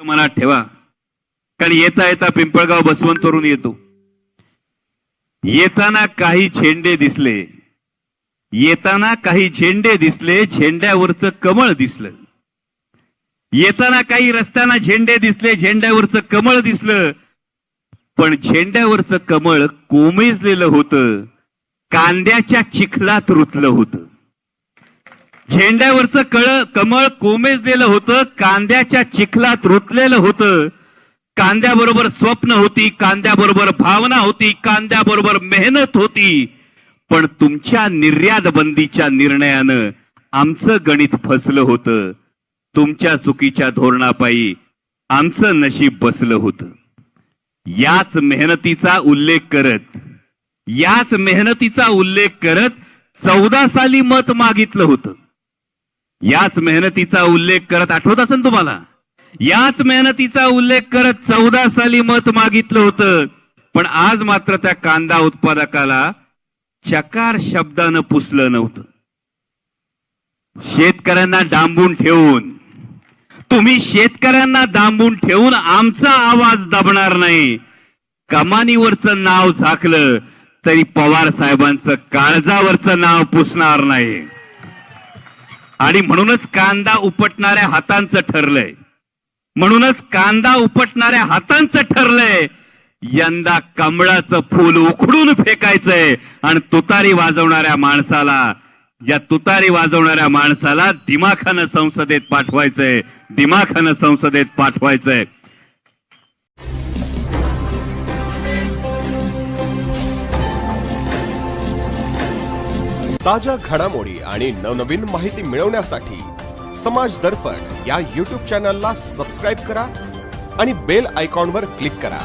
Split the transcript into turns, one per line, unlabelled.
मनात ठेवा, कारण येता येता पिंपळगाव बसवंतवरून येतो. येताना काही झेंडे दिसले, येताना काही झेंडे दिसले, झेंड्यावरचं कमळ दिसलं. येताना काही रस्त्याना झेंडे दिसले, झेंड्यावरचं कमळ दिसलं. पण झेंड्यावरचं कमळ कोमेजलेलं होतं, कांद्याच्या चिखलात रुतलं होतं. झेंड्यावरचं कमळ कोमेजलेलं होतं, कांद्याच्या चिखलात रुतलेलं होतं. कांद्याबरोबर स्वप्न होती, कांद्याबरोबर भावना होती, कांद्याबरोबर मेहनत होती. पण तुमच्या निर्यात बंदीच्या निर्णयानं आमचं गणित फसलं होतं. तुमच्या चुकीच्या धोरणापायी आमचं नशीब बसलं होतं. याच मेहनतीचा उल्लेख करत 14 साली मत मागितलं होतं. याच मेहनतीचा उल्लेख करत, आठवत असेल तुम्हाला, याच मेहनतीचा उल्लेख करत 14 साली मत मागितलं होतं. पण आज मात्र त्या कांदा उत्पादकाला चकार शब्दानं पुसलं नव्हतं. शेतकऱ्यांना डांबून ठेवून, तुम्ही शेतकऱ्यांना डांबून ठेवून आमचा आवाज दाबणार नाही. कमानीवरचं नाव झाकलं तरी पवार साहेबांचं काळजावरचं नाव पुसणार नाही. आणि म्हणूनच कांदा उपटणाऱ्या हातांचं ठरलंय, यंदा कमळाचं फूल उखडून फेकायचंय. आणि तुतारी वाजवणाऱ्या माणसाला दिमाखानं संसदेत पाठवायचंय.
ताज्या घडामोडी आणि नवनवीन माहिती मिळवण्यासाठी समाज दर्पण या YouTube चॅनलला सबस्क्राईब करा आणि बेल आयकॉनवर क्लिक करा.